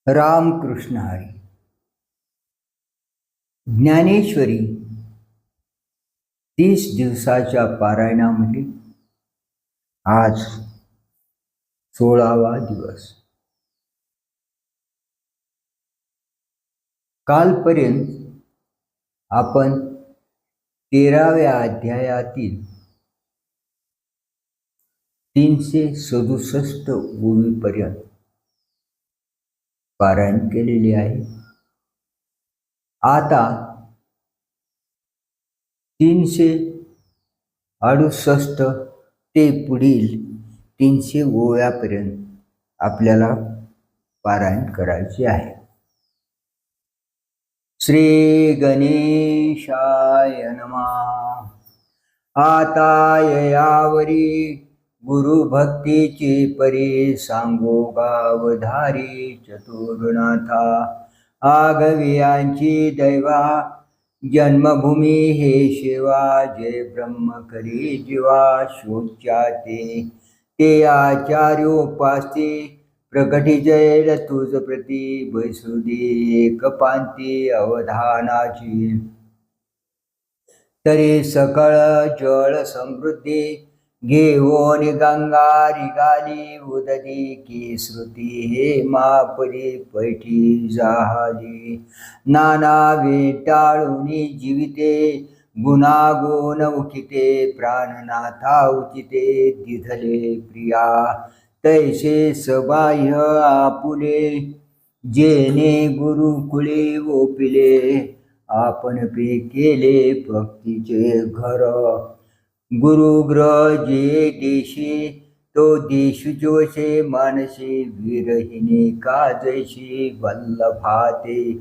रामकृष्ण हरी. ज्ञानेश्वरी 30 दिवसाच्या पारायणामध्ये आज 16वा दिवस. कालपर्यंत आपण 13व्या अध्यायातील 367 ओवीपर्यंत पारायण केलेले आहे. आता 368 ते पुढील 300 ओव्यापर्यंत आपल्याला पारायण करायचे आहे. श्री गणेशाय नमः. आता यावरी गुरुभक्तीची परी सांगो गावधारी चतुर्नाथा. आगवियांची दैवा जन्मभूमी हे शिवा. जय ब्रह्म करी जीवा शोच्या ते आचार्योपास्ते. प्रकटी जैल तुझ प्रती बैसुदी एकपांती अवधानाची. तरी सकळ जळ समृद्धी घेऊन गंगा रिगाली उददी की श्रुती. हे मापरी पैठी जहाली नाना वेटाळूनी जीविते. गुणागुण उचिते प्राणनाथा उचिते दिधले प्रिया. तैसे सबाह्य आपुले जेने गुरुकुळे ओपिले. आपण पे केले भक्तीचे घर. गुरुग्रह जे देशी तो देश जोशे मानसी. विरहिणी काजशी वल्लभाते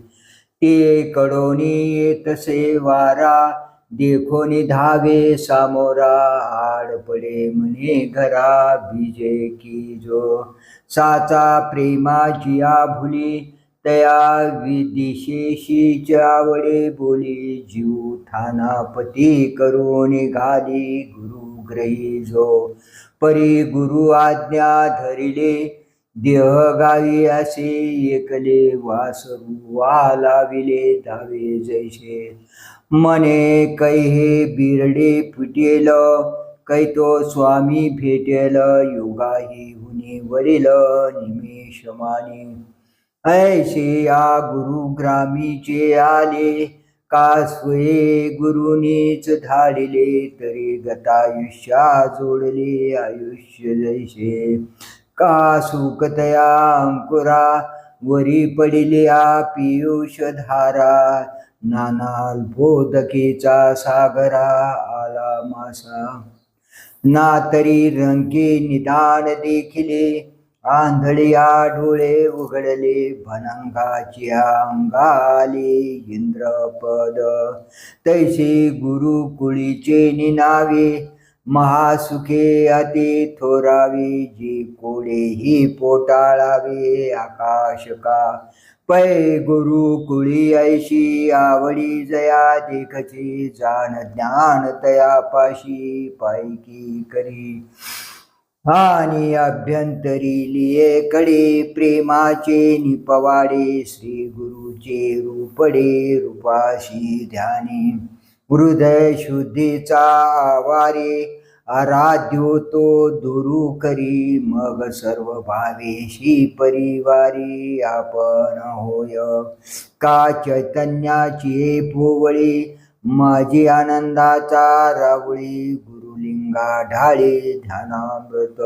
ते कडोनी येतसे वारा. देखोनी धावे सामोरा आड पडे म्हणे घरा. बीजे की जो साचा प्रेमाची आभुली. तया विदिशेशी आवडे बोली. जीव थानापती करून घाली गुरुग्रही जो. परी गुरु आज्ञा धरिले देह गावी असे एकले. वासरू लाविले धावे जैसे. मने कैहे बिरडे फुटेल कै तो स्वामी भेटेल. योगाही हुनी वरील निमेषमानी. ऐसे या गुरुग्रामीचे आले. का स्वये गुरुनीच धाडिले. तरी गतायुष्या जोडले आयुष्य जैसे. का सुखतया अंकुरा वरी पडिल्या पियुष धारा. नाना बोधकेचा सागरा आला मासा. ना तरी रंगे निदान देखिले. आंधळ्या डोळे उघडले भनंगाची अंगाले इंद्रपद. तैसे गुरुकुळीचे निनावे महासुखे अति थोरावे. जे कोडेही पोटाळावे आकाश का. पै गुरुकुळी ऐशी आवडी जया देखची. जाण ज्ञान तया पाशी पायकी करी. आणि अभ्यंतरी लिये कडे प्रेमाचे निपवाडे. श्री गुरुचे रूपडे रूपाशी ध्यानी. हृदय शुद्धीचा आवारे आराध्यो तो दुरु करी. मग सर्व भावेशी परिवारी आपण होय. का चैतन्याची पोवळी माझी आनंदाचा रावळी. गुरुलिंगा ढाळे ध्यानामृत.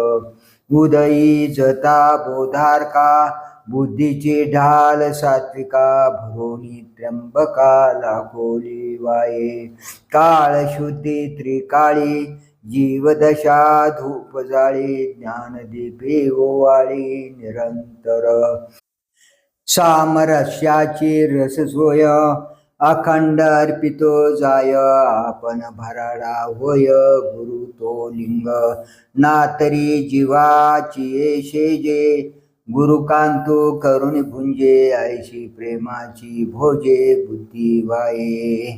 उदयी जता बोधारका. बुद्धीचे ढाल सात्विका. भरोनी त्र्यंबका लाखोली वाये. काळ शुद्धी त्रिकाळी जीवदशा धूप जाळे. ज्ञानदीपे ओवाळे निरंतर. सामरस्याची रससोय अखंड अर्पितो जाय. आपण भराडा होय गुरु तो लिंग. ना तरी जीवाची शेजे. गुरुकांतो करुणी भुंजे. ऐशी प्रेमाची भोजे बुद्धी वाये.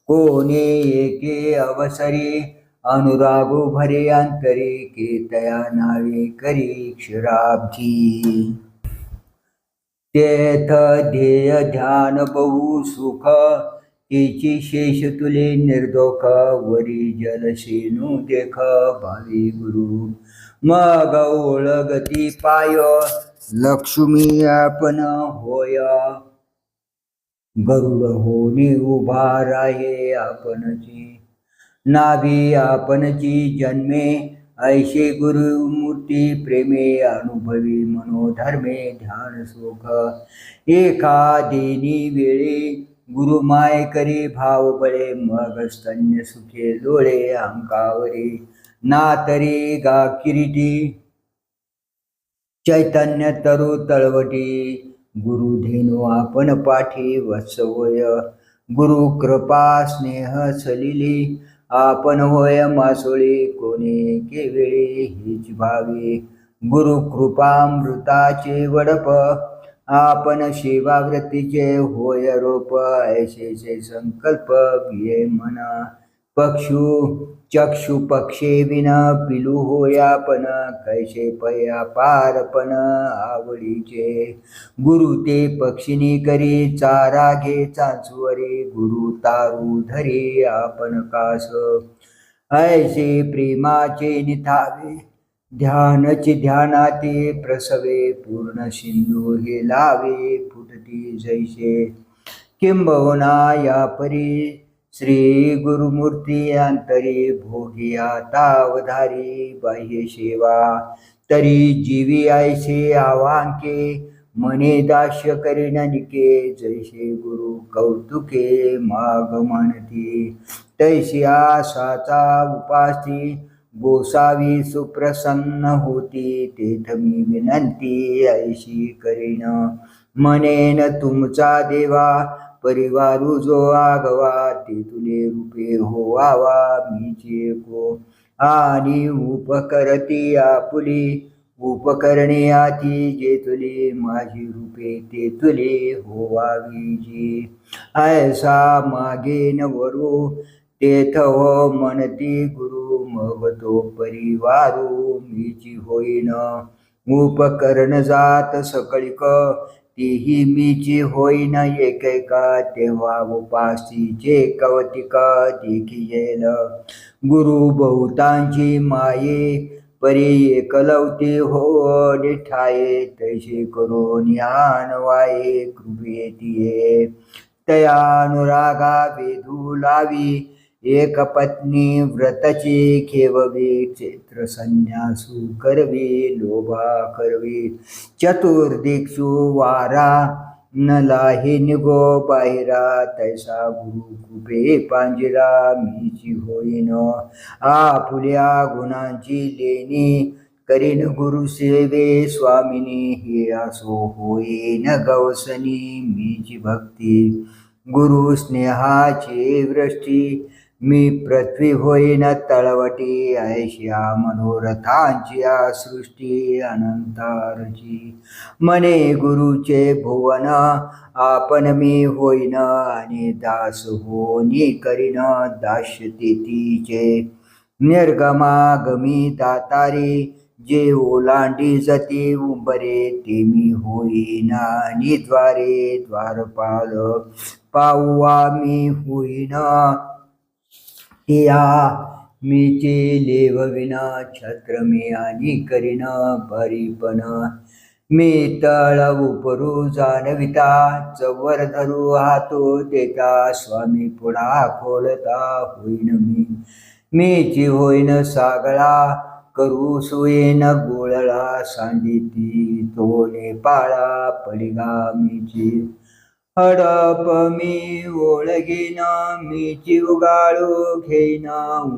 कोणे एके अवसरी अनुरागो भरे अंतरी. के तया नावे करी क्षीराब्धी. तेथ ध्येय ध्यान बहु सुख, तिची शेष तुले निर्दोख, वरी जलसेनू देख भावी गुरु. मग ओळगती पाय, लक्ष्मी आपण होय, गरुड होनी उभा राहे आपणची. नाभी आपणची जन्मे, ऐशे गुरुमूर्ती प्रेमे, अनुभवी मनोधर्मे ध्यान सुख. एखादिनी वेळे गुरुमाय करी भाव बळे, मग स्तन्य सुखे लोळे अंकावरी. ना तरी गा किरीटी, चैतन्य तरु तळवटी, गुरुधेनु आपण पाठी वत्सवय. गुरु कृपा स्नेह सलिली, आपण होय मासोळी, कोणी केवेळी हीच भावी. गुरु कृपामृताचे वडप, आपण शिवावृत्तीचे होय रोप. ऐशेचे संकल्प बिये मना, पक्षु चक्षु पक्षे विना पिलू होया पण, कैसे पया पारपण आवडीचे. गुरु ते पक्षिणी करी चारा घे चाचुवरी, गुरु तारू धरी आपण कास. ऐसे प्रेमाचे निथावे, ध्यानचे ध्यानाते प्रसवे, पूर्ण सिंधू हे लावे फुटती जैसे. किंबहुना या परी श्री गुरुमूर्ती अंतरी, भोगी तावधारी बाह्य सेवा. तरी जीवी ऐसे आवांके, मने दास्य करिणनिके, जैसे गुरु कौतुके माग म्हणती. तैसी आसाचा उपासी, गोसावी सुप्रसन्न होती. तेथ मी विनंती ऐशी करीन, म्हणेन तुमचा देवा. परिवारू जो आगवा, ते तुले रूपे होवावा मीचे को. आणि उपकरती आपुली, उपकरणे आती जे तुले. माझी रूपे ते तुले होवावी जी. ऐसा मागेन वरू, तेथ हो म्हणती गुरु. मग तो परिवारू मीची होईन, उपकरण जात सकळिक. तीही मीची होईन एकैका, तेव्हा उपासीचे कवतिका देखी येल. गुरु बहुतांची माये, परी एकलवते हो निठाये. तैसे करून ज्ञान वाये कृपेतिये. तयानुरागा वेधू लावी, एक पत्नी व्रतची घेववी. क्षेत्र संन्यासू करवी, लोभा करवी. चतुर्दिक्षु वारा, न लाही निगो बाहिरा. तैसा गुरु कृपे पांजिरा, मीची होईन आपुल्या गुणांची लेणी. करीन गुरु सेवे स्वामिनी, हे असो होईन गवसनी मीची भक्ती. गुरु स्नेहाची वृष्टी, मी पृथ्वी होईन तळवटी. ऐशिया मनोरथांची सृष्टी अनंतारची. मने गुरुचे भुवन, आपण मी होईन. आणि दास होनी करीन दास्य तेथीचे. निर्गमागमी दातारी, जे ओलांडी जती उंबरे. ते मी होईन आणि द्वारे द्वारपाल. पाऊवा मी होईन या मीचे लेवविना. छत्र मी आणि करीन बरीपण. मी तळ उपरू जाणविता, चवर धरू हातो देता. स्वामी पुढा खोलता होईन मी, मीची होईन सागळा. करू सोयेन गोळळा, सांडिती तो नेपाळा. पडिगा मीची हडप मी ओळगीन, मीची उगाळू घेईन.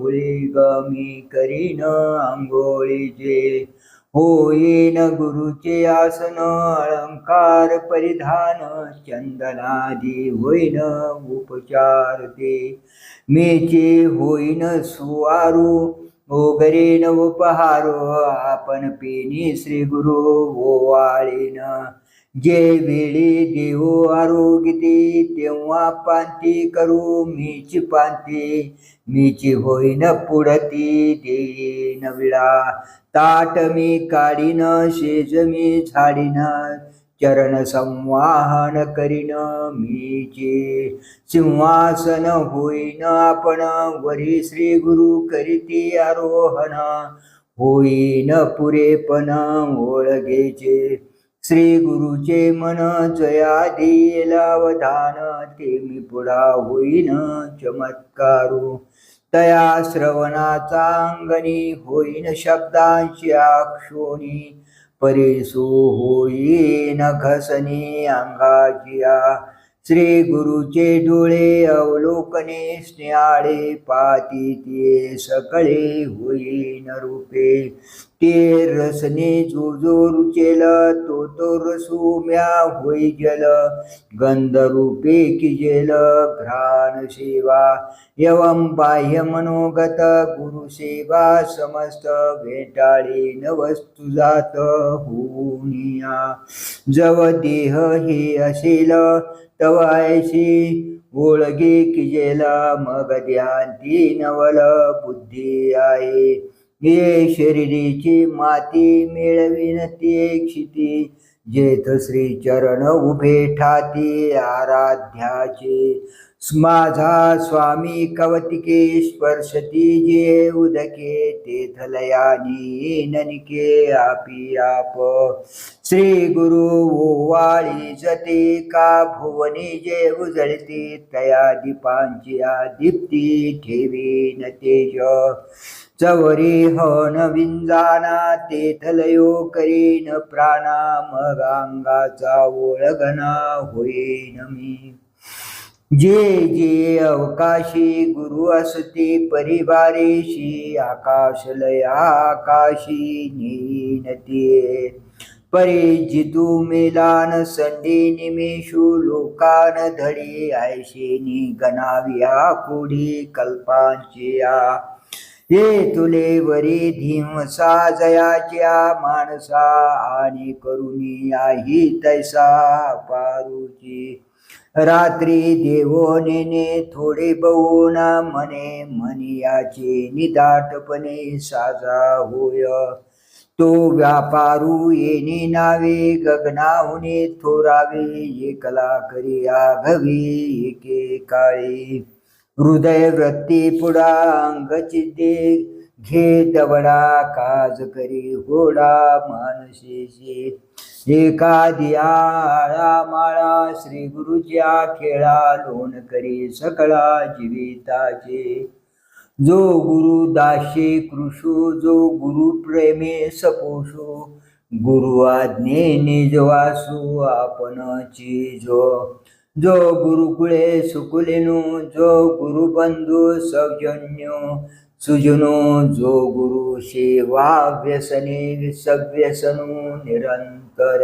उळी ग मी करीन आंघोळीचे. होईन गुरुचे आसन, अलंकार परिधान. चंदनादी होईन उपचार ते. मीचे होईन सुवारू, ओगरीन उपहारो. आपण पेनी श्री गुरु ओवाळीन. जे वेळी देऊ आरोग्यते, तेव्हा पांती करू मीची पांती. मीची होईन पुढती देईन विळा. ताट मी काढीन, शेज मी झाडीन. चरण संवाहन करीन मीचे सिंहासन होईन आपण वरी श्री गुरु करीती आरोहण होईन पुरेपण ओळगेचे श्री गुरुचे मन जया देईल अवधान ते मी पुढा होईन चमत्कारू तया श्रवणाचा अंगणी होईन शब्दांची आक्षोणी परिसू होईन घसनी अंगाजिया श्री गुरुचे डोळे अवलोकने स्नेहाळे पाती ते सकळे होईन रूपे ते रसने जो जो रुचेल तो तो रसुम्या होई जल गंध रूपे किजेल घ्राण सेवा यवम बाह्य मनोगत गुरु सेवा समस्त भेटाळे न वस्तु जात होनिया जव देह हे असेल तवायशी ओळगे किजेला मग ध्यांती नवल बुद्धी आहे ये शरीरीची माती मिळविन ते क्षिती जेथ श्री चरण उभे ठाती आराध्याचे माझा स्वामी कवतिके स्पर्शती जे उदके तेथ लयानी ननिके आपी आप श्री गुरु ओवाळी जते का भुवनी जे उजळते तया दीपांची दीप्ती ठेवीन तेज चवरी हन विंजाना तेथलयो करीन प्राणा मग अंगाचा ओळगना होईन मी जे जे अवकाशी गुरु असते परिवारेशी आकाशलय आकाशी नीनते परे जितू मेलान संडे निमेषु लोकान धडे ऐशेनी गणाविया कोडी कल्पांचिया ये तुले वरी धीमसा जयाच्या माणसा आणि करुणी आई तैसा पारुची रात्री देवो नेने थोडे बहुना मने मनियाचे निदाटपणे साजा होय तो व्यापारू येणे नावे गगनाहुने थोरावे एकला करी आघवी एके काळी हृदय वृत्ती पुढा अंगचिते घे दवडा काज करी होडा मानसेशी एखादी आळा माळा श्री गुरुच्या खेळा लोण करी सकळा जीविताचे जो गुरु दाशी कृषू जो गुरु प्रेमे सपोषो गुरु आज्ञे निजवासू आपणची जो गुरुकुळे सुकुलेनु जो गुरुबंधू सौजन्यो सुजनो जो गुरु सेवा व्यसने सव्यसनु निरंतर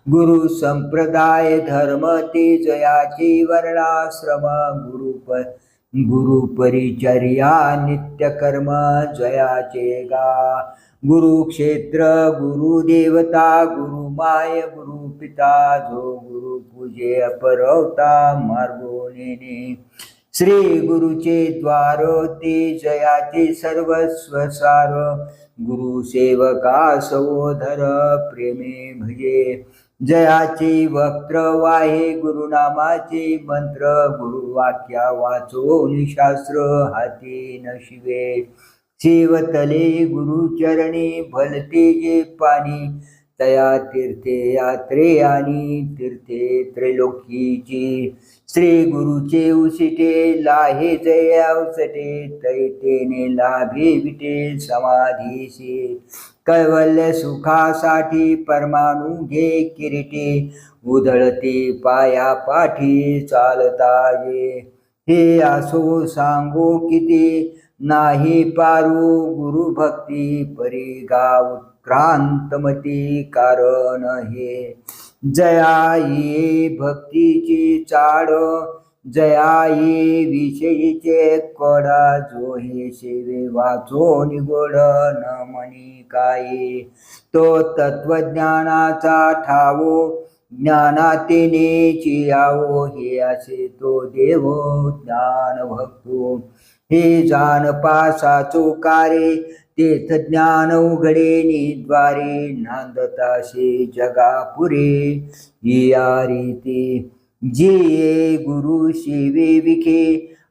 गुरु संप्रदाय धर्म ते जयाची वर्णाश्रम गुरु परिचर्या नित्य कर्म जयाचे गा गुरुक्षेत्र गुरुदेवता गुरुमाय गुरुपिता जो गुरु पूजे अपरवता मार्गो नेने श्री गुरुचे द्वार ते जयाचे सर्वस्व सार गुरु सेवका सहोदर प्रेमे भजे जयाचे वक्त्र वाहे गुरुनामाचे मंत्र गुरुवाक्या वाचो निशास्त्र हाती नशिवे सेवतले गुरुचरणी भलते जे पाणी तया तीर्थे यात्रे आणि तीर्थे त्रैलोकीची श्री गुरुचे उसिटे लाहे जय अवसटे तैतेने लाभे विटे समाधीशी कैवल्य सुखासाठी परमाणु घे किरीटे उधळते पाया पाठी चालता ये हे असो सांगो किती नाही पारू गुरु भक्ती परी गाव क्रांतमती कारण हे जयाई भक्तीची चाड जयाई विषयीचे कोडा जो हे सेवे वाचो निगोड न मनी काही तो तत्वज्ञानाचा ठावो ज्ञानातेने चियावो हे असे तो देव ज्ञान भक्तो हे जाण पासाचो कारे तेथ ज्ञान उघडे निद्वारे नांदताशे जगा पुरे या रीती जे गुरु शिवे विखे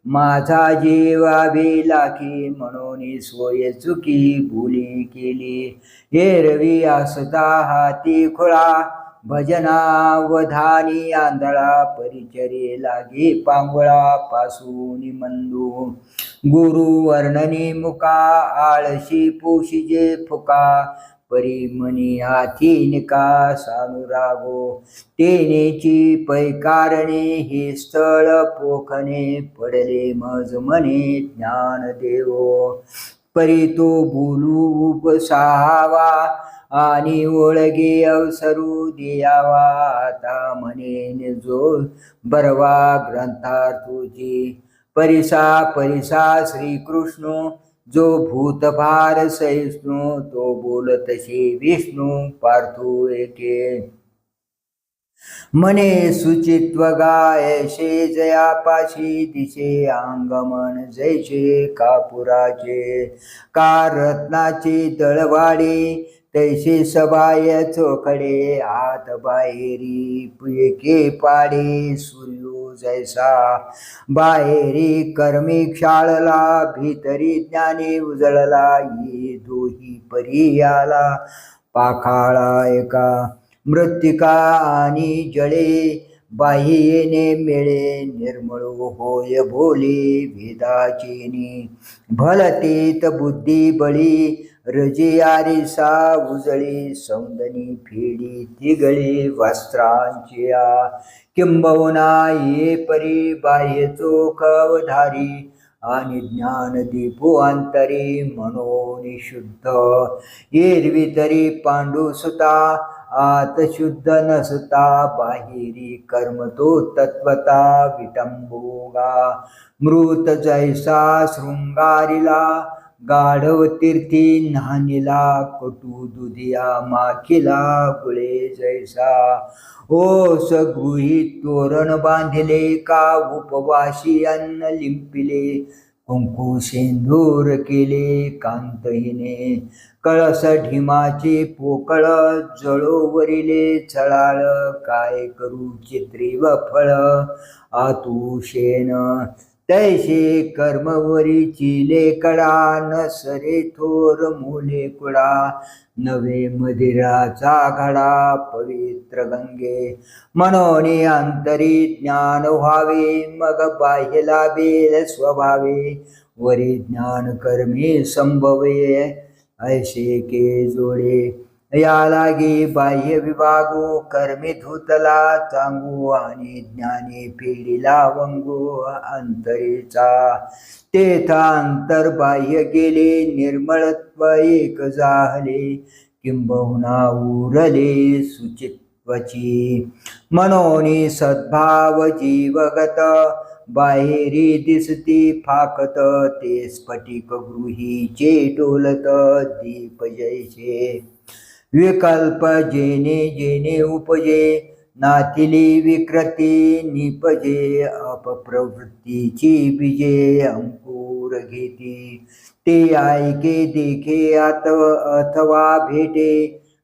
माझा जेवावे लाखे म्हणून सोय चुकी भुली केली एरवी असता हाती खुळा भजनावधानी आंधळा परिचरे लागे पांगुळा पासून मंदू गुरु वर्णनी मुका आळशी पोशिजे फुका परिमनी हाती निका सानुरागो तेनेची पैकारणे हे स्थळ पोखणे पडले मज मने ज्ञान देवो परी तो बोलू उपसावा आणि ओळगे अवसरू द्यावा आता म्हणे जो बरवा ग्रंथार्थुची परिसा परिसा श्रीकृष्ण जो भूतभार सहिष्णू तो बोलतशी विष्णू पार्थू एके मने सुचित्व गायशे जयापाशी दिशे अंगमन जैसे कापुराचे का रत्नाचे तळवाडे तैसे सबाय चोखडे आत बाहेरी पुयके पाडे सूर्यो जैसा बाहेरी कर्मी क्षाळला भीतरी ज्ञानी उजळला ये दोही परी आला पाखाळा एका मृत्तिका आणि जळे बाह्येने मिळे निर्मळ होय बोले वेदाचेनी भलतेत बुद्धी बळी रजे आरिसा उजळे सौंदनी फेडी तिगळे वस्त्रांच्या किंबहुना ये परी बाह्य चोख अवधारी आणि ज्ञान दीपो अंतरी मनोनी शुद्ध एरवी तरी पांडू सुता आत शुद्ध नसता बाहेरी कर्म तो तत्वता विटंबोगा मृत जैसा शृंगारीला गाढव तीर्थी नानीला कटू दुधिया माखिला गुळे जैसा ओस गृहीत तोरण बांधिले का उपवाशी अन्न लिंपिले कुंकू सिंदूर केले कांतहीने कळस ढिमाचे पोकळ जळोवरिले छळाळ काय करू चित्री व फळ आतुशेन तैसे कर्मवरी चिले कडा न सरे थोर मुले कुडा नवे मदिराचा घडा पवित्र गंगे म्हणून अंतरी ज्ञान व्हावे मग बाह्य लाभे स्वभावे वरी ज्ञान कर्मे संभवे ऐसे के जोडे या लागे बाह्य विभागो कर्मे धुतला चांगू आणि ज्ञानी फेडीला वंगो अंतरेचा तेथा अंतर बाह्य गेले निर्मळत्व एक जाहले किंबहुना उरले सुचित्वची मनोनी सद्भाव जीवगत बाहेरी दिसती फाकत ते स्फटिक गृहीचे डोलत दीप जैसे विकल्प जेने जेने उपजे नातिली विकृती निपजे अपप्रवृत्तीची बीजे अंकुर घेती ते ऐके देखे अथवा भेटे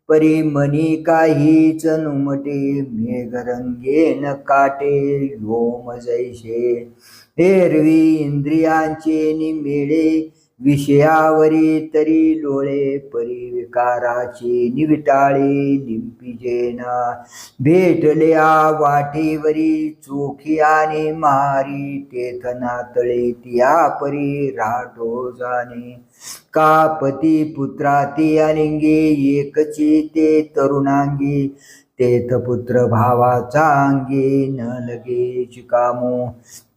परी मनी काहीच नुमटे मेघरंगेन काटे व्योम जैसे एरवी इंद्रियांचे निमेळे विषयावरी तरी लोळे परी विकाराचे निविटाळे लिंपिजेना भेटल्या वाटेवरी चोखी आणि मारी तेथ नातळे तिया परी राठो जाणे का पती पुत्राती अलिंगे एकची ते तरुणांगी तेथ पुत्र भावाचा अंगी न लगे चिकामो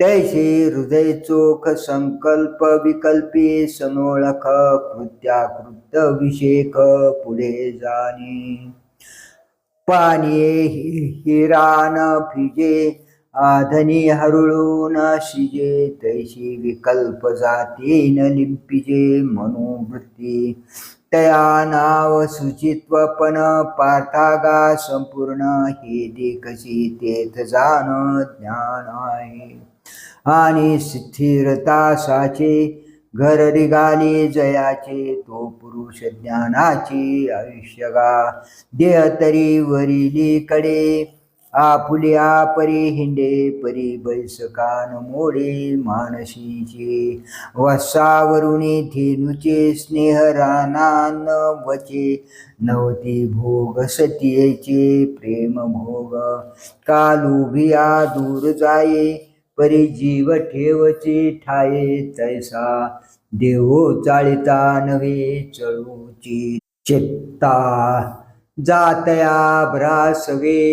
तैसे हृदय चोख संकल्प विकल्पी सनोळख कृत्याकृत विषेक पुढे जाणे पाणी हिरान फिजे आधनी हरुळून शिजे तैशी विकल्प जाती न लिंपिजे मनोवृत्ती तया नाव सुचित्वपण पार्थागा संपूर्ण हे देखसी तेथ जाण ज्ञान आहे आणि स्थिरता साचे घर रिगाली जयाचे तो पुरुष ज्ञानाची आयुष्यगा देह तरी वरिली कडे आपुल्या परी हिंडे परी बैसकान मोडे मानशीचे वसावरुणी धेनुचे स्नेह रानान वचे नवती भोग सतीयेचे प्रेम भोग कालुभिया दूर जाये परी जीव ठेवची ठाये तैसा देवो चाळिता नव्हे चळूची चित्ता जातया भ्रासवे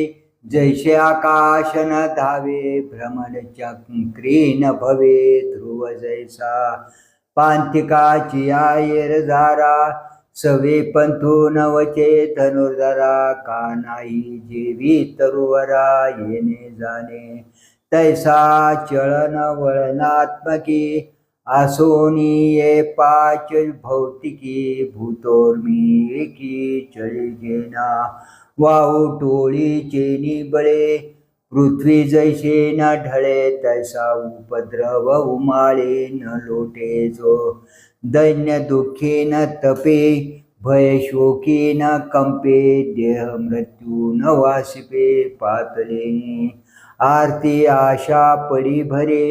जैसे आकाश न धावे भ्रमण चक्री न भवे ध्रुव जैसा पांतिकाची आयर जारा सवे पंथो नवचे धनुर्धरा का नाही जेवी तरुवरा येणे जाणे तैसा चलन वळनात्मकी आसोनी ये पाच भौतिकी भूतोर्मी की चळी घेना वाहू टोळीचे निबळे पृथ्वी जैसे न ढळे तैसा उपद्रव उमाळे न लोटे जो दैन्य दुःखी न तपे भय शोकी न कंपे देह मृत्यू न वासिपे पातले आरती आशा पडी भरे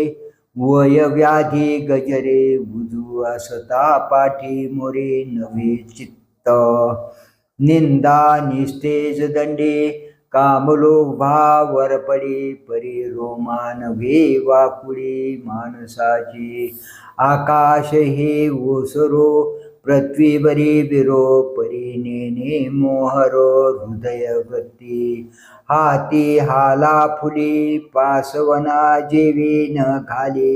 वय व्याधी गजरे बुजू असता पाठी मोरे नवे चित्त निंदा निस्तेज दंडे कामलोभा वरपडी परी रोमान वे वाकुळी माणसाची आकाश हे ओसरो पृथ्वीवरी बिरो परी नेने मोहरो हृदय वृत्ती हाती हाला फुली पासवना जेवी न घाले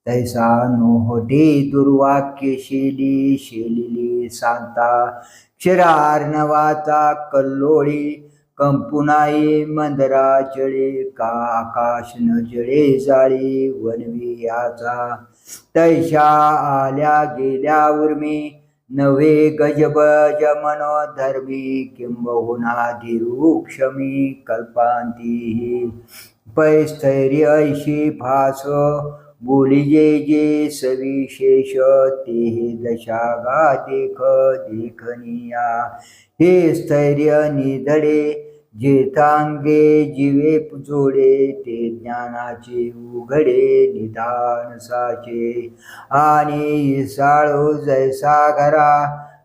तैसा नोहटे दुर्वाक्य शेलिली सांता क्षरार्णवाचा कल्लोळी कंपुनाई मंदरा चळे का आकाश न जळे जाळी वनवियाचा तैशा आल्या गेल्या उर्मी नवे गजबज मनोधर्मी किंबहुना धीरुक्षमी कल्पांती पैस्थैर्य ऐशी भास बोली जे सविशेष ते दशागा देखनिया हे स्थैर्य निधडे जेथांगे जीवे जोडे ते ज्ञानाचे उघडे निधान साचे आणि इसाळो जैसा घरा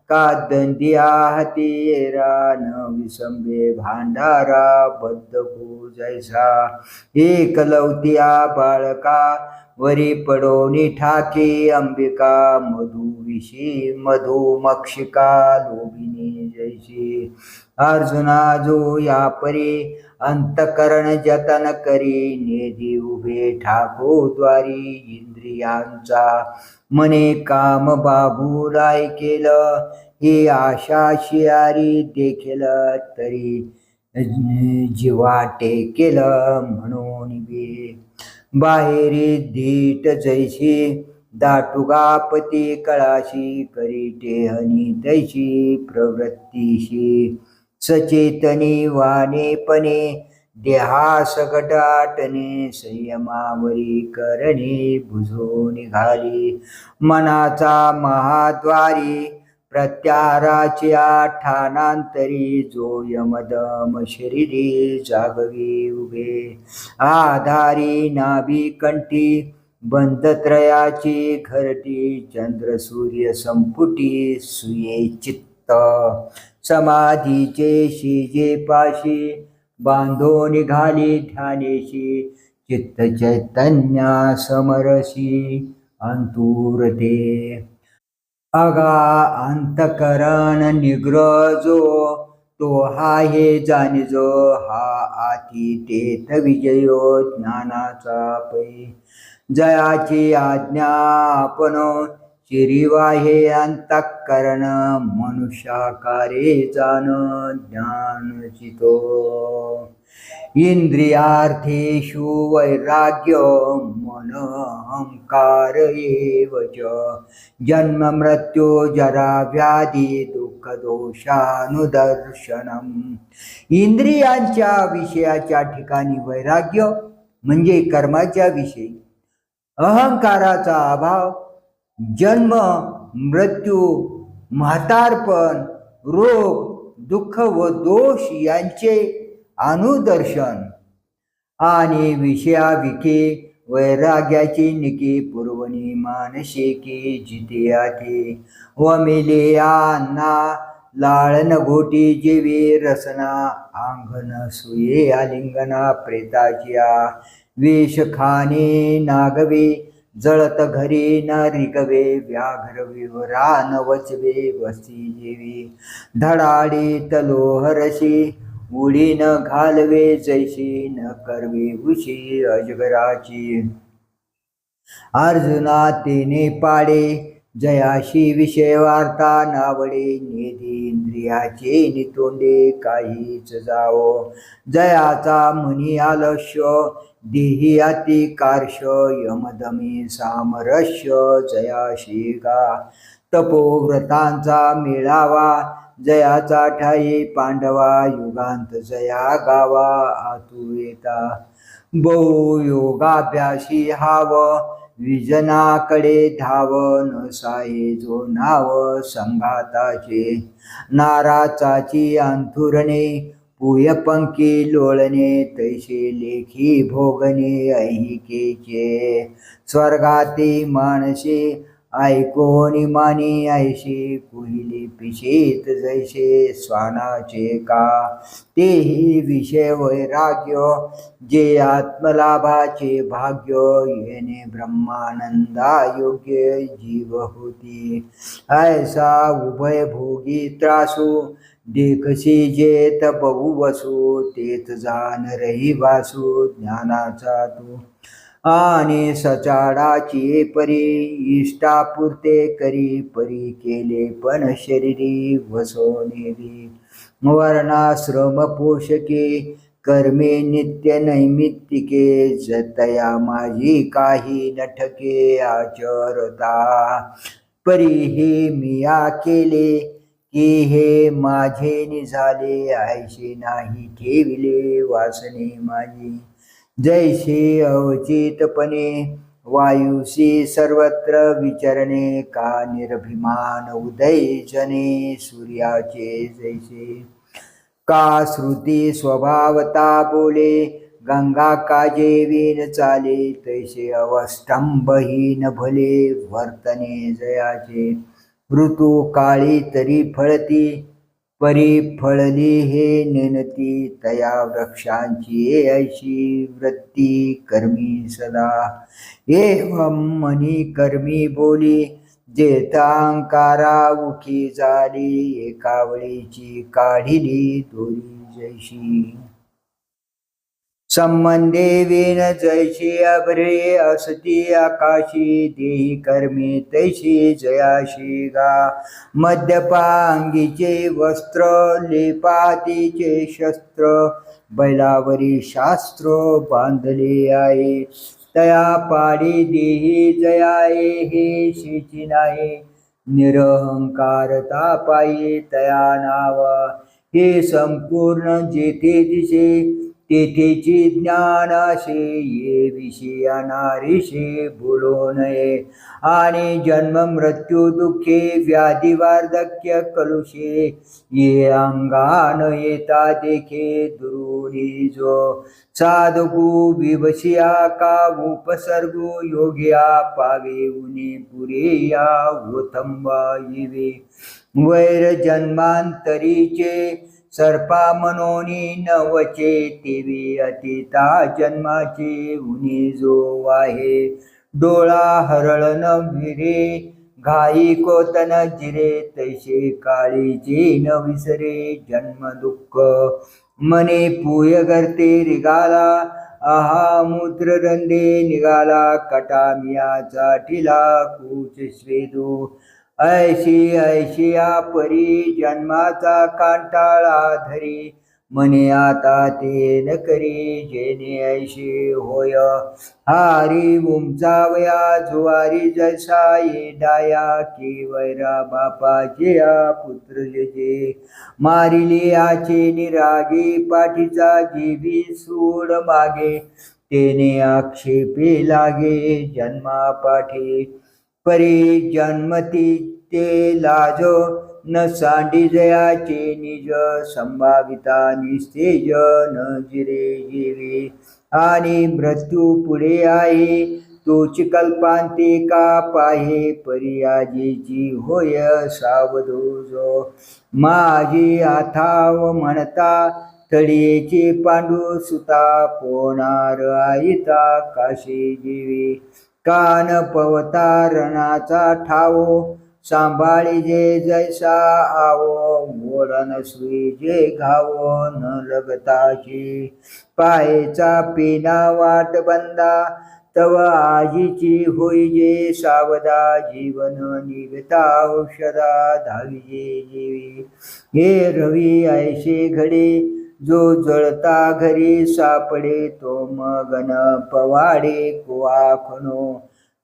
कादंदिया हाती रान विसंबे भांडारा बद्धकू जैसा एकलवतिया बाळका वरी पडोनी ठाके अंबिका मधुविशी मधुमक्षिका लोभिनी जैसी अर्जुना जो या परी अंतकरण जतन करी नेदी उभे ठाको द्वारी इंद्रियांचा मने काम बाबू राय केलं ही आशा शियारी देखील तरी जीवाटे केलं म्हणून बे बाहेरी धीट जैशी दाटुगापती कळाशी करी टेहनी तैशी प्रवृत्तीशी सचेतनी वाणेपणे देहास गटाटणे संयमावरी करणे बुजो निघाली मनाचा महाद्वारी प्रत्याराच्या ठाणांतरी जो यमदम शरीरी जागवी उभे आधारी नाभी कंठी बंधत्रयाची घरटी चंद्र सूर्य संपुटी सुये चित्त समाधीचे शिजे पाशी बांधो निघाली ध्यानेशी चित्त चैतन्या समरसी अंतुरते अगा अंतकरण निग्रह जो तो हा हे जाणिजो हा आती तेथ विजयो ज्ञानाचा पै जयाची आज्ञा आपण चिरिवाहे अंतःकरण मनुष्याकारे जाण ज्ञानचितो इंद्रियार्थेषु वैराग्य मन अहंकार एव च जन्म मृत्यू जरा व्याधी दुःख दोषानुदर्शनम इंद्रियांच्या विषयाच्या ठिकाणी वैराग्य म्हणजे कर्माच्या विषयी अहंकाराचा अभाव जन्म, मृत्यू, म्हातारपण, रोग, दुःख व दोष यांचे अनुदर्शन आणि विषयाविखे वैराग्याची निके पुरवणी मानसिके जिते आते व मेले अन्ना लाळन घोटी जेवे रसना अंगण सुये आलिंगना प्रेताचिया वेश खाणे नागवे जळत घरी न रिगवे व्याघ्र विवरा न वचवे वस्ती जेवी धडाडे तलोहरशी उडी न घालवे जैशी न करवे उशी अजगराची अर्जुना तेने पाडे जयाशी विषय वार्ता नावडे नेदी इंद्रियाचे नितोंडे काहीच जावो जयाचा मनी आलस्य देही अति कार्श यमदमी सामरस्य जयाशी गा तपोव्रतांचा मेळावा जयाचा ठाई पांडवा युगांत जया गावा आतू येता बहु योगाभ्यासी हाव विजनाकडे धाव न साये जो नाव संघाताचे नाराचाची अंथुरणे पुयपंकी लोळणे तैसे लेखी भोगणे ऐहिकेचे स्वर्गाती माणसे ऐकोनी मानी ऐशी कुहिली पिशीत जैसे स्वानाचे का तेही विषय वैराग्य जे आत्मलाभाचे भाग्य येणे ब्रह्मानंदा योग्य जीव होती ऐसा उभय भोगी त्रासू देखसी जेत बहु वसू तेच जाण रही वासू ज्ञानाचा तू आणि सचाडाची परी इष्टापुरते करी परी केले पण शरीरी वसोनेरी वर्णाश्रम पोषके कर्मे नित्य नैमित्तिके जतया माझी काही नठके आचरता परी हे मिया केले की हे माझे निझाले ऐशे नाही ठेविले वासने माझी जैसे अवचितपणे वायुसी सर्वत्र विचरणे का निर्भिमान उदय जने सूर्याचे जैसे का श्रुती स्वभावता बोले गंगा काजे विन चाले तैसे अवस्थंभहीन भले वर्तने जयाचे ऋतू काळी तरी फळती परी फळली हे नेनती तया वृक्षांची ऐशी वृत्ती कर्मी सदा एवं मनी कर्मी बोली जेतांकारा उखी झाली एकावळीची काढिली दोरी जैशी संबंधे विन जैशी अभ्रे असती आकाशी देही कर्मे तैशी जयाशी गा मध्यपांगीचे वस्त्र लेपातीचे शस्त्र बैलावरी शास्त्र बांधले आहे तया पाडी देही जयाये हे शेची नाही निरहंकारता पायी तया नाव हे संपूर्ण जेथे दिसे तेथेची ज्ञानाशे ये विषया नारीशे बोलो नये आणि जन्म मृत्यू दुःखे व्याधी वार्धक्य कलुषे ये अंगान येता देखे दुरुनी जो साधकू विवशिया का उपसर्गो योग्या पावे उनी पुरेया वोथंबा येवे वैर जन्मांतरीचे सर्पा मनोनी नवचे तेवी अतिता जन्माचे उनी जो आहे डोळा हरळन विरे घाई कोतन जिरे तैसे काळीचे न विसरे जन्म दुःख मने पूय करते रिगाला आहा मूत्र रंदे निघाला कटामियाचा ठिला कूच स्वेदू ऐशी ऐशिया परी जन्माचा कांटाळा धरी मने आता ते न करी जेने ऐशी होय हारी उमचावया जुवारी जैसा ये डाया की वैरा बापाचे पुत्र जे मारिली आचे निरागी पाठीचा जीवी सूड मागे तेने आक्षेपे लागे जन्मा पाठी परी जन्मती ते लाज न सांडी जयाचे निज संभाविता निस्तेज न जिरे जीवी आणि मृत्यू पुढे आहे तोच कल्पांते का पाहे परियाजीची होय सावधूजो माझी आथाव म्हणता तळीचे पांडू सुता पोणार आईता काशी जीवी कान पवता रणाचा ठावो सांभाळी जे जैसा आवो मोडन सुई जे घावो न लगताची पायचा पिना वाट बंदा तव आजीची होई जे सावदा जीवन निघता औषधा धाविजे जीवी हे रवी ऐशे घडे जो जळता घरी सापडे तो मगन पवाडे कुवाखनो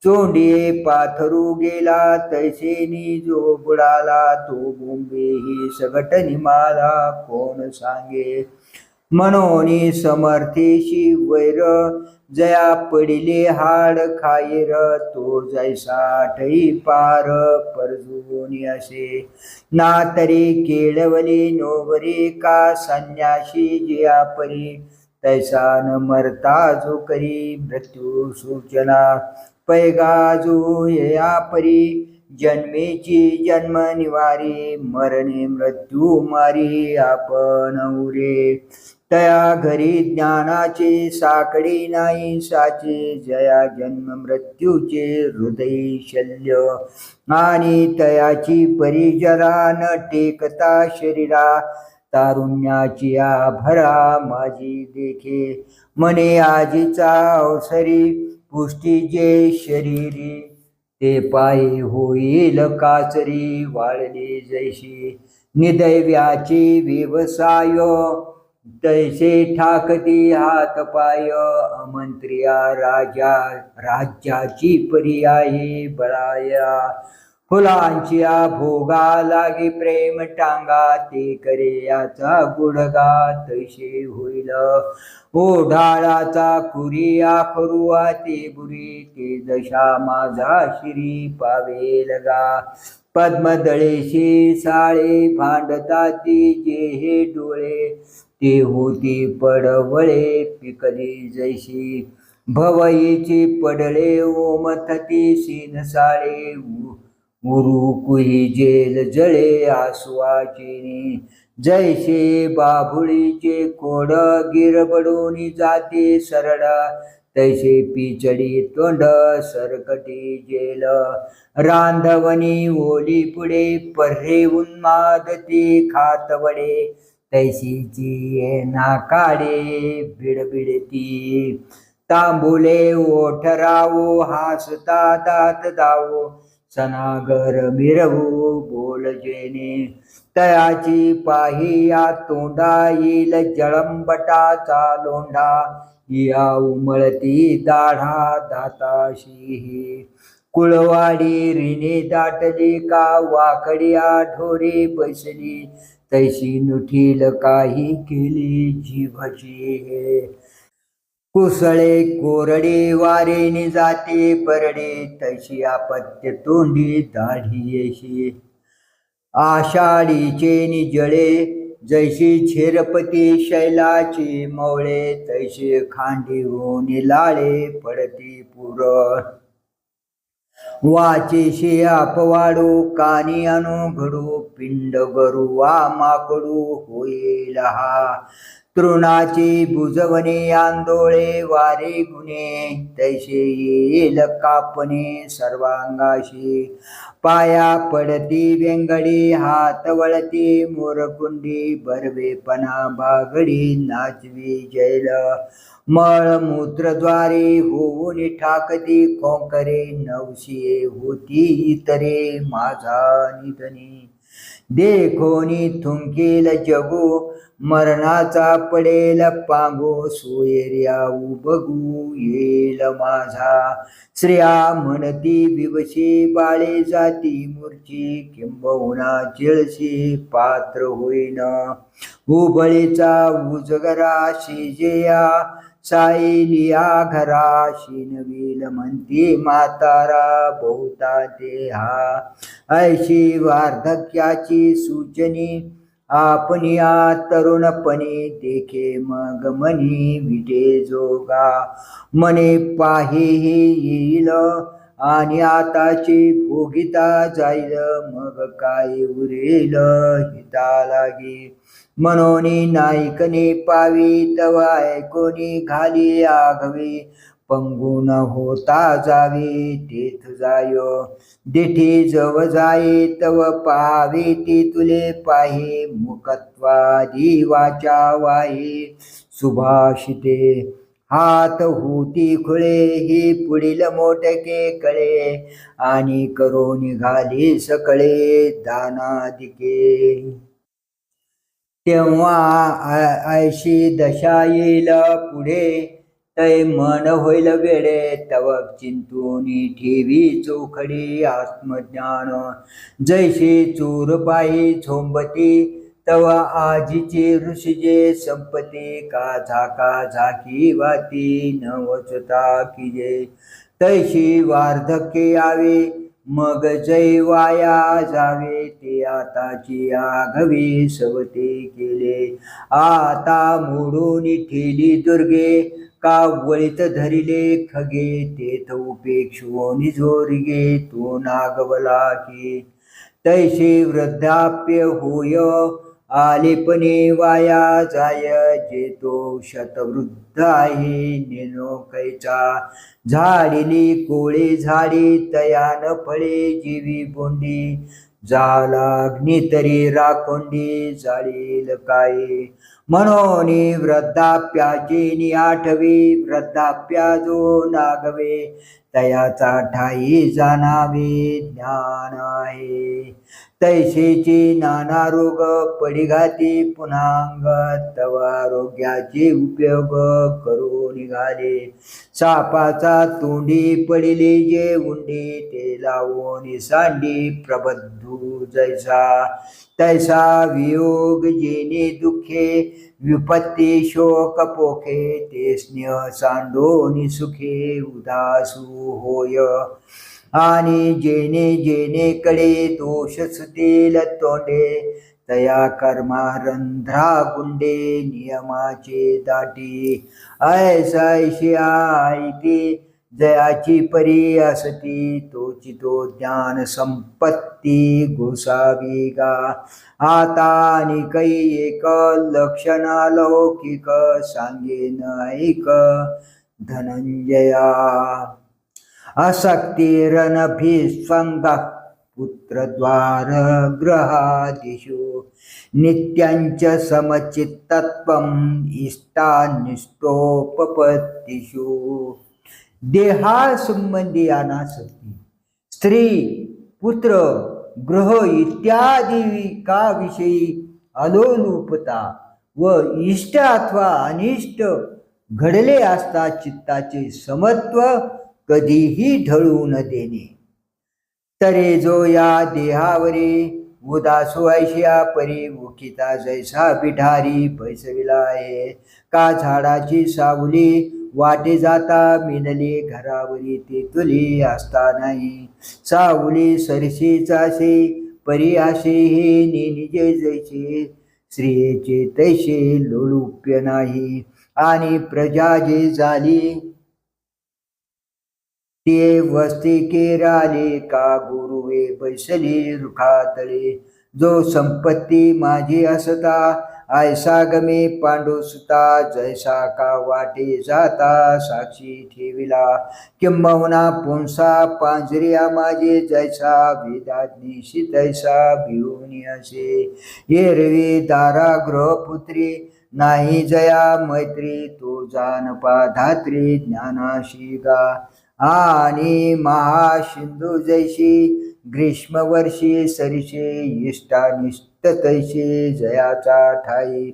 चोंडे पाथरू गेला तैसेनी जो बुडाला तो बोंबे ही सगट निमाला कोण सांगे मनोनी समर्थेशी वैर जया पडिले हाड खायर तो जैसा ठई पार परजूनी असे ना तरी केळवली नोवरी का संन्याशी जिया परी तैसा न मरता जो करी मृत्यू सूचना पैगाजू या परी जन्मेची जन्म निवारी मरणे मृत्यू मारी आपण उरे तया घरी ज्ञानाचे साकडी नाही साचे जया जन्म मृत्यूचे हृदय शल्य आणि तयाची परिजरा न टेकता शरीरा तारुण्याची आभरा माझी देखे मने आजीचा अवसरी पुष्टी जे शरीरी ते पायी होईल काचरी वाळले जैशी निदैव्याचे व्यवसाय तैसे ठाकती हात पाय अमंत्रिया राजा राज्याची पर्यायी बळाया फुलांच्या भोगा लागे प्रेम टांगा ते करे याचा गुडगा तैसे होईल ओढाळाचा कुरी आखरुआ ते बुरी ते दशा माझा शिरी पावेल गा पद्मदळेशी साळे भांडताती जे हे डोळे ते होती पडवळे पिकली जैशी भवईची पडळे ओमथती सीन साळे उरू कुही जेल जळे आसुवाचिनी जैसे बाभुळीचे कोड गिरबडून जाते सरळ तैसे पिचडी तोंड सरकटी जेल रांधवणी ओली पुढे पर्रे उन्मादती खातवडे तैसीची नाकाडे बिडबिडती तांबुले ओठरावो हासता दात दावो सनागर मिरवू बोल जेने तयाची पाहिया तोंडा येईल जळंबटाचा लोंढा या उमळती दाढा दाताशी कुळवाडी रिणे दाटली का वाकड्या ढोरे बसली तैशी नुठील काही केली जीवाची कुसळे कोरडे वारेने जाते परडे तशी आपत्य तोंडी दाढी आषाढीचे निजळे जैशी झेरपती शैलाची मवळे तैसे खांडी होऊन लाळे पडती पुर वाचेशी अपवाडू कानी अनु घडू पिंड गरू वा माकडू होईल हा तृणाची बुजवणे आंदोळे वारे गुणे तैसे येईल कापणे सर्वांगाशी पाया पडती वेंगडी हात वळती मोरकुंडी बरवेपणा बागडी नाचवी जैल मळमूत्रद्वारे होऊन ठाकती खोंकरे नवशिये होती इतरे माझा निधनी देखोनी थुंकेल जगू मरणाचा पडेल पांगो सोयर्या बघू येईल माझा. श्रेया म्हणती विवशी बाळे जाती मूर्ची किंबहुना चिळशी पात्र होईन. उबळीचा उजगरा शिजेया सायलिया घरा शिनविल म्हणती म्हातारा बहुता देहा. ऐशी वार्धक्याची सूचनी आपनिया तरुणपणे देखे मग मनी विटे जोगा. मने पाहे हे येईल आणि आताची भोगिता जाईल मग काय उरेल हिता लागे. मनोनी नाईकने पावी तवा ऐकोनी घाली आघवे. पंगून होता जावे तेथ जायो दिठी जव जाये तव पावे ती तुले पाहे. मुखत्वादी वाचा वाहे सुभाषिते हात होती खुळे ही पुढील मोठके कळे. आणि करो निघाली सकळे दानादिके. तेव्हा ऐशी दशा येईल पुढे तै मन होईल वेडे. तव चिंतूनी ठेवी चोखडी आत्मज्ञान. जैशी चोर पायी झोंबती तव आजीची ऋषीजे संपती. का झाका झाकी वाती न वचता किजे. तैशी वार्धक्य यावे मग जय वाया जावे. ते आताची आघवी सवते केले. आता मोडून ठेली दुर्गे का वळीत धरिले खगे. तेथ उपेक्षो निजोरिगे तो नागवला की. तैसे वृद्धाप्य होय आलेपणे वाया जाय. जे तो शतवृद्ध आहे नेनो कैचा. झाडिली कोळे झाडी तयान फळे जीवी बोंडी. झाला अग्नी तरी राखोंडी जाळील काय. म्हणून वृद्धाप्याची निआठवी वृद्धाप्या जो नागवे. तयाचा ठाई जाणावे ज्ञान आहे. तैसेची नाना रोग पडिघाती पुन्हांग. तव आरोग्याचे उपयोग करू निघाले. सापाचा तोंडी पडिले जे उंडी. ते लावून सांडी प्रबद्धू जैसा. तैसा वियोग जेने दुःखे विपत्ती शोक पोखे. ते स्नेह सांडोनी सुखे उदासू होय. आणि जेने जेने कडे दोष सुतेल तोंडे. तया कर्मा रंध्रा गुंडे नियमाचे दाटी. ऐसायशी आयती जयाची परी असती. तोची तो ज्ञान संपत्ती गोसावी गा. आता आणि काही एक लक्षण लौकिक सांगेन ऐक धनंजया. असक्तिरनभिस्वंग पुत्रद्वार ग्रहादिषु. नित्यांच समचित्तत्वम् इष्टानिष्टोपपत्तिषु. देहासंबंधी अनासक्ती स्त्री पुत्र ग्रह इत्यादी का विषयी अलोलुपता व इष्ट अथवा अनिष्ट घडले असता चित्ताचे समत्व कधीही ढळू न देणे. तरे जो या देहावरी उदासो ऐशिया परी. उखिता जैसा बिढारी पैसविला आहे. का झाडाची सावली वाटे जाता मिनले घरावरी. ते तुली असता नाही सावली सरशीचासे परी आशे. हे निजे जैसे स्त्रियेचे तैसे लोलुप्य नाही. आणि प्रजा जे झाली ते वस्ती केराले. का गुरुवे बैसली रुखातळे. जो संपत्ती माझी असता ऐसा गमे पांडुसुता. जैसा का वाटे जाता साक्षी ठेविला. किंबहुना पुंसा पांजरिया माझे. जैसा वेदाज्ञेशी तैसा भिवून असे. एरवी दारा गृहपुत्री नाही जया मैत्री. तो जानपा धात्री ज्ञानाशी गा. आणि महासिंधू जैशी ग्रीष्म वर्षी सरिषे. इष्टानिष्ट तैसे जयाचा ठाई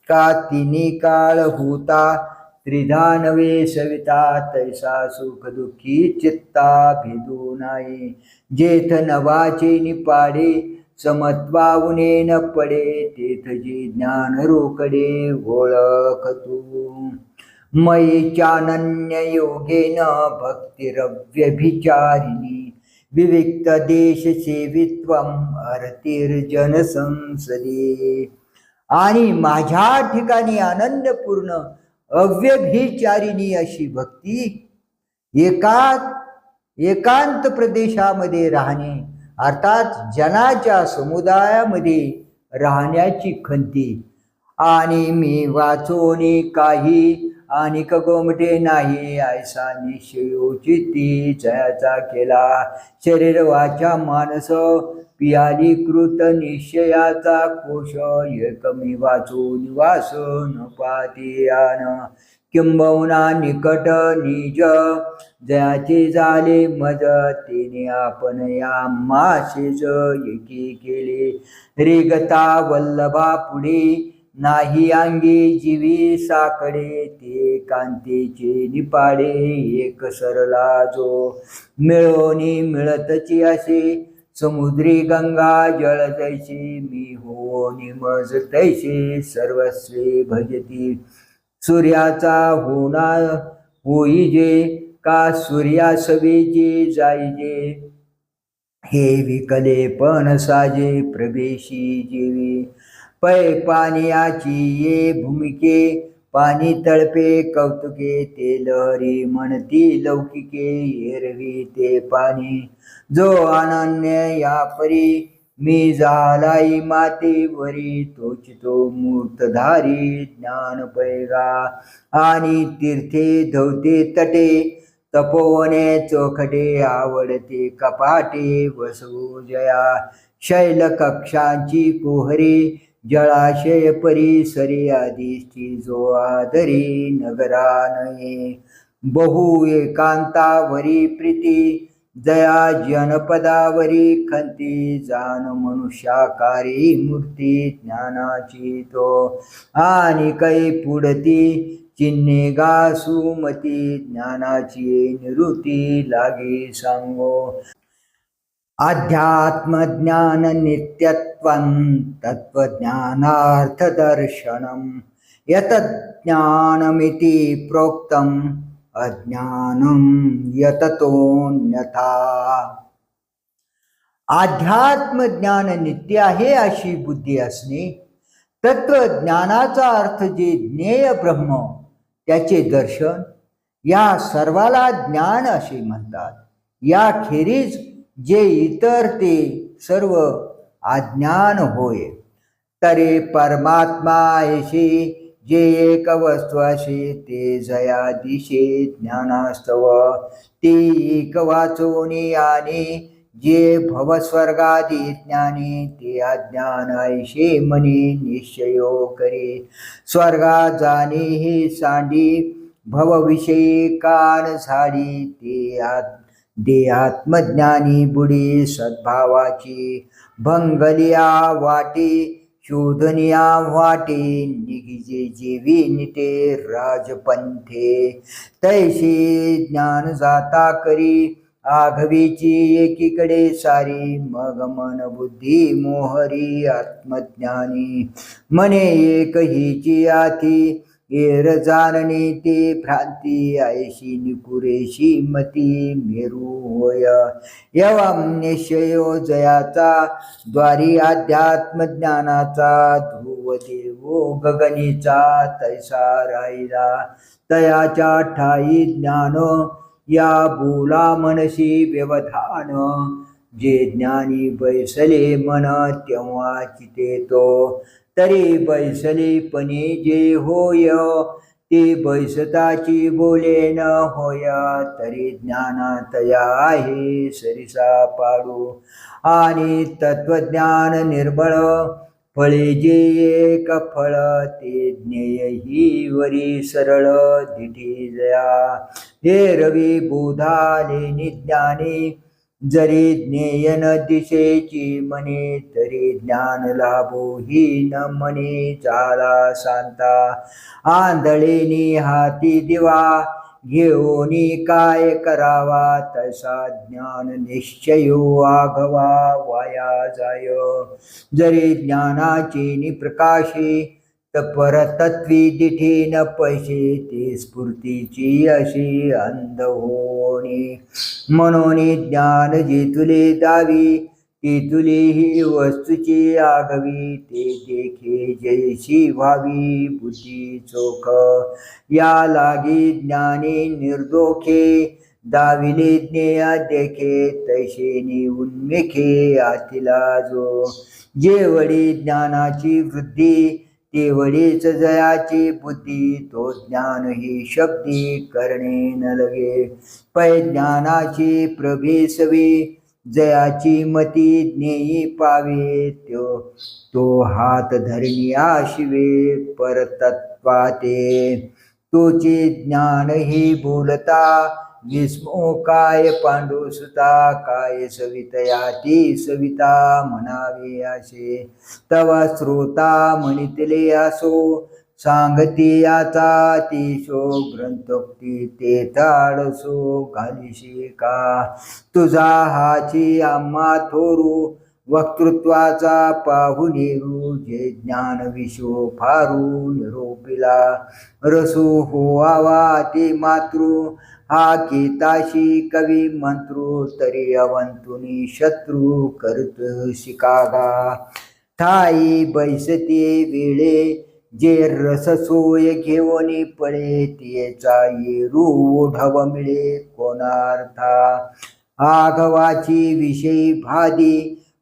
का तिन्ही काळ होता त्रिधा नवे सविता तैसा सुख दुःखी चित्ता भेदू नाही जेथ नवाचे निपाडे समत्वाऊने न पडे तेथ जे ज्ञान रोकडे ओळख तू मयी चानन्य योगेन भक्तिरव्यभिचारिणी विविक्त देश सेवित्वम अर्तिर्जन संसदे आणि माझ्या ठिकाणी आनंदपूर्ण अव्यभिचारिणी अशी भक्ती एकांत प्रदेशामध्ये राहणे अर्थात जनाच्या समुदायामध्ये राहण्याची खंती आणि मी वाचोनी काही आणि गोमटे नाही ऐसा निश्चयोचिती जयाचा केला शरीर वाचा मानस पियाली कृत निश्चयाचा कोश एकमी वाचो निवास न पातियान किंबहुना निकट निज जयाचे झाले मज तिने आपण या मासेच एकी केले रेगता वल्लभा पुढे नाही अंगी जीवी साकडे ते कांतीचे निपाडे एक सरला जो मिळोनी मिळतची असे समुद्री गंगा जळ तैशी मी हो निमज तैशी सर्वस्वे भजती सूर्याचा होना होईजे का सूर्यासवेचे जाईजे हे विकले पण साजे प्रवेशी जीवी पै पानियाची ये भूमिके पाणी तळपे कौतुके ते लहरी म्हणती लौकिके एरवी ते पाणी जो अनन्य या परी मी झालाई मातेवरी तोच तो मूर्तधारी ज्ञान पैगा आणि तीर्थे धवते तटे तपोवने चोखटे आवडते कपाटे वसू जया शैल कक्षांची कुहरी जळाशय परिसरी आदिष्टी जो आदरी नगरा नये बहु एकांतावरी प्रीती जया जनपदावरी खंती जाण मनुष्याकारी मूर्ती ज्ञानाची तो आणि कै पुढती चिन्हे गा सुमती ज्ञानाची निवृत्ती लागे सांगो अध्यात्मज्ञान नित्यत्वं तत्त्वज्ञानार्थदर्शनं यतज्ञानमिति प्रोक्तम् अज्ञानं यततोऽन्यथा अध्यात्मज्ञान नित्य आहे अशी बुद्धी असणे तत्वज्ञानाचा अर्थ जे ज्ञेय ब्रह्म त्याचे दर्शन या सर्वाला ज्ञान असे म्हणतात याखेरीज जे इतर ते सर्व अज्ञान होय तरे परमात्मा ऐशी जे एक वस्तू असे ते जया दिशे ज्ञानास्तव ते एक वाचोनी आणि जे भवस्वर्गादी ज्ञानी ते अज्ञान ऐशे मनी निश्चयो करे स्वर्गा जाणे हे सांडी भवविषयी कान झाडी ते आत्मज्ञानी बुडी सद्भावाची भंगलिया वाटे शोधनिया वाटे निगिजे जीवी निते राजपंथे तैसे ज्ञान जाता करी आघवीची एकीकडे सारी मग मन बुद्धी मोहरी आत्मज्ञानी मने एक हिची आती एर जाणणे ते भ्रांती ऐशी निकुरेशी मती मेरू होय एवं निश्चयो जयाचा द्वारी अध्यात्म ज्ञानाचा ध्रुव देवो गगनीचा तैसा राहिला तयाच्या ठाई ज्ञान या बोला मनसी व्यवधान जे ज्ञानी बैसले मन तेव्हा चिते तो तरी बैसलेपणे जे होय ते बैसताची बोले न होय तरी ज्ञानातया आहे सरिसा पाडू आणि तत्वज्ञान निर्मळ फळे जे एक फळ ते ज्ञेय ही वरी सरळ दिठी जया हे रवी बोधाले निज्ञानी जरी ज्ञेय न दिशेची म्हणे तरी ज्ञान लाभो ही न म्हणे झाला शांता आंधळीनी हाती दिवा घेऊनी काय करावा तसा ज्ञान निश्चयो आघवा वाया जाय जरी ज्ञानाची निप्रकाशी परतत्वी दिठी न पैसे ती स्फूर्तीची अशी अंध होणी म्हणून ज्ञान जे तुले दावी ती तुले ही वस्तूची आगवी ते देखे जैशी व्हावी बुद्धी चोख या लागी ज्ञानी निर्दोखे दाविले ज्ञेय देखे तैशेनी उन्मेखे आतिला जो जेवढी ज्ञानाची वृद्धी तेवढीच जयाची बुद्धी तो ज्ञान ही शक्ती करणे न लगे पै ज्ञानाची प्रभेसवी जयाची मती ज्ञेयी पावे तो हात धरणी शिवे परतत्वाते तोचे ज्ञान ही बोलता विस्मो काय पांडुसुता काय सवितया ती सविता म्हणावे असे तवा श्रोता म्हणितले असो सांगती याचा तीशो ग्रंथोक्ती ते ताडसो घालिशी का तुझा हाची आम्हा थोरू वक्तृत्वाचा पाहुनेरू जे ज्ञान विशो फारू निरोपिला रसू होवावा ते मातृ हा केताशी कवी मंत्रू तरी अवंतुनी शत्रू करत शिकागा ठाई बैसते वेळे जे रससोय घेऊन पळे तेचा येरू ढव मिळे कोणार्था आघवाची विषयी भादी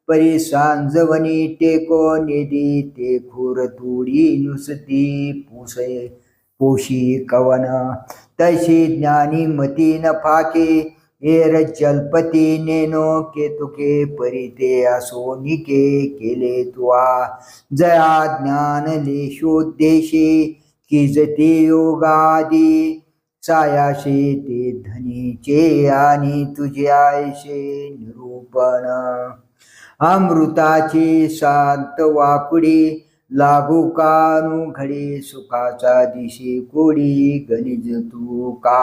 परी सांजवनी टेको नेदी ते खूर तुडी नुसती पोशी कवन तशी ज्ञानी मती न फाके एर जलपती नेनो केतुके परिते असो निके केले तुआ जया ज्ञान लेशोद्देशे किजते योगादी सायाशे ते धनीचे आणि तुझे आयशे निरूपण अमृताची शांत वाकुडी लागू कानु घडी सुखाचा दिशी कोडी गणिज तू का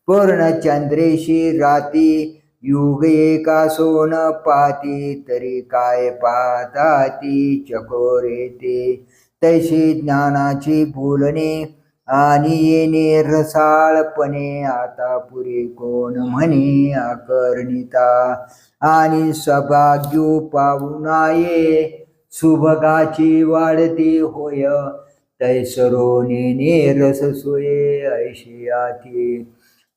पूर्णचंद्रेशी राती युग एका सोन पाती तरी काय पाहताती चकोरे ते तैशी ज्ञानाची बोलणे आणि येणे रसाळपणे आता पुरे कोण म्हणे आकर्णिता आणि सभाग्यो पाहुणाये सुभगाची वाढती होय तैसरो नेने रस सोये ऐशियाती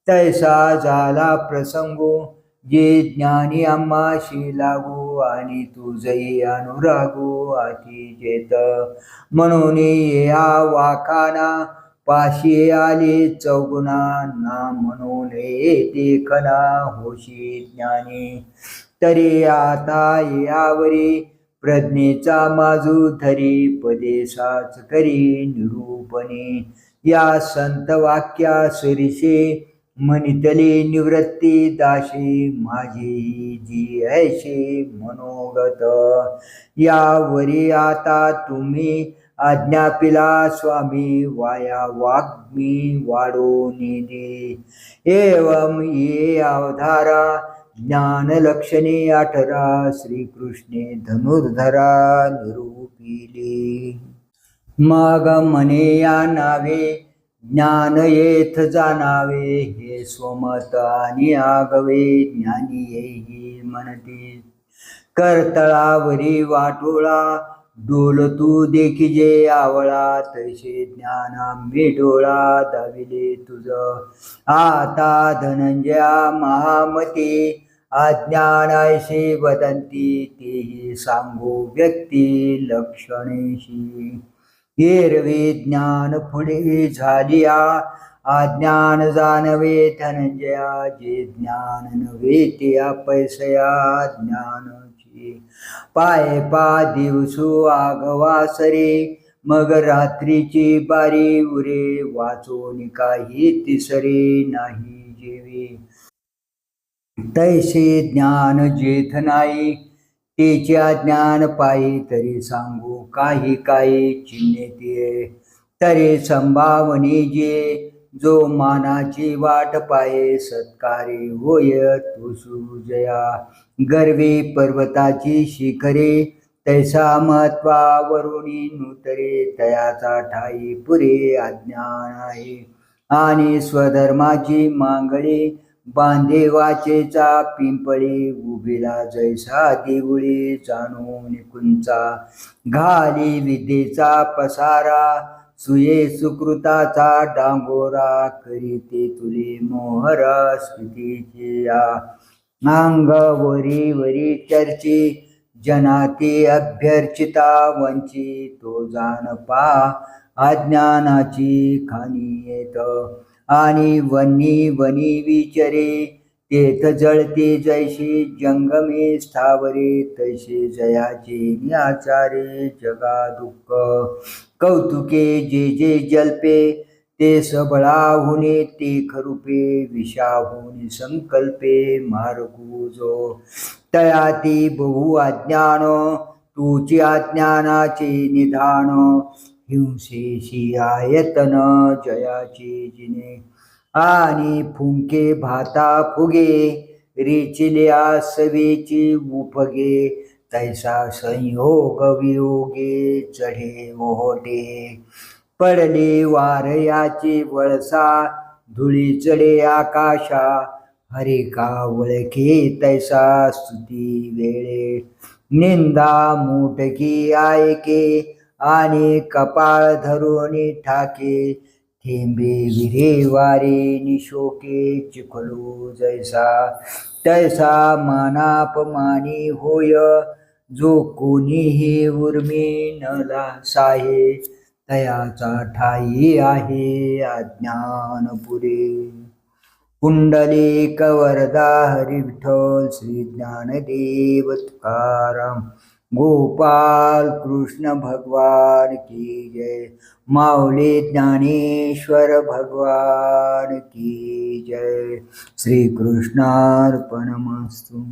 तैसा झाला प्रसंगो जे ज्ञानी आम्हाशी लागू आणि तुझही अनुरागू आती जेत म्हणून या वाखाना पाशी आले चौगुणा ना म्हणून येते खना होशी ज्ञानी तरी आता यावरी प्रज्ञेचा माजू धरी पदेशाच करी निरूपणे या संत वाक्या सरिषे म्हणितले निवृत्ती दाशी माझी जी ऐशे मनोगत यावरी आता तुम्ही आज्ञापिला स्वामी वाया वाग्मी वाढो निधी एवं ये अवधारा ज्ञान लक्षणे 18 श्रीकृष्णे धनुर्धरा निरूपिली मग म्हणे या नावे ज्ञान येथ जाणावे हे स्वमत आणि आगवे ज्ञानी येही म्हणते करतळावरी वाटोळा डोल तू देखिजे आवळा तैसे ज्ञानांबे डोळा दाविले तुझ आता धनंजया महामते अज्ञान ऐसे वदंती तेही सांगू व्यक्ती लक्षणेशी एरवे ज्ञान पुढे झालिया अज्ञान जाणवे धनंजया जे ज्ञान नव्हे ते अपैसया ज्ञानची पाय पा दिवसू आगवासरे मग रात्रीची बारी उरे वाचून काही तिसरे नाही जेवे तैसे ज्ञान जेथ नाही, तेच्या ज्ञान पायी तरी सांगू काही काही चिन्हे ते. तरी संभावनी जे जो मानाची वाट पाये, सत्कारे होय तो सुजया. गर्वी पर्वताची शिखरे, तैसा महत्वावरुणी नुतरे, तयाचा ठाई पुरे अज्ञान आहे. आणि स्वधर्माची मांगळे, बांधे वाचेचा पिंपळी, उभिला जैसा देऊळी जाणून कुंचा. घाली विद्येचा पसारा, सुये सुकृताचा डांगोरा, करीते तुले मोहरा स्मृतीचे या. अंग वरी वरी चर्ची, जनाती अभ्यर्चिता वंची, तो जाण पा अज्ञानाची खाणी येत. आणि वनी वनी विचरे, तेथ जळते जैशी जंगमे स्थावरे, तैसे जयाचे नियाचारे जगा दुःख. कौतुके जे जे जल्पे, ते सबळाहुने ते खरूपे, विषाहुनी संकल्पे मार्गू जो. तयाती बहु अज्ञान, तुची अज्ञानाचे निधान, हिंसेशी आयतन जयाची जिने. आणि फुंके भाता फुगे, रेचिल्या सवेची उपगे, तैसा संयोग वियोगे चढे ओहोटे. पडले वारयाची वळसा, धुळी चढे आकाशा, हरे का वळखे तैसा स्तुती वेळे. निंदा मुठकी ऐके, आणि कपाळ धरून ठाके, थेंबे विरे वारे निशोके, चिखलो जैसा. तैसा मानापमानी होय, जो कोणीही उर्मी न साहे, तयाचा ठाई आहे अज्ञान पुरे. पुंडलिक वरदा हरी विठ्ठल, श्री ज्ञानदेव तुकाराम, गोपाल कृष्ण भगवान की जय. माऊली ज्ञानेश्वर भगवान की जय. श्री कृष्णार्पणमस्तु.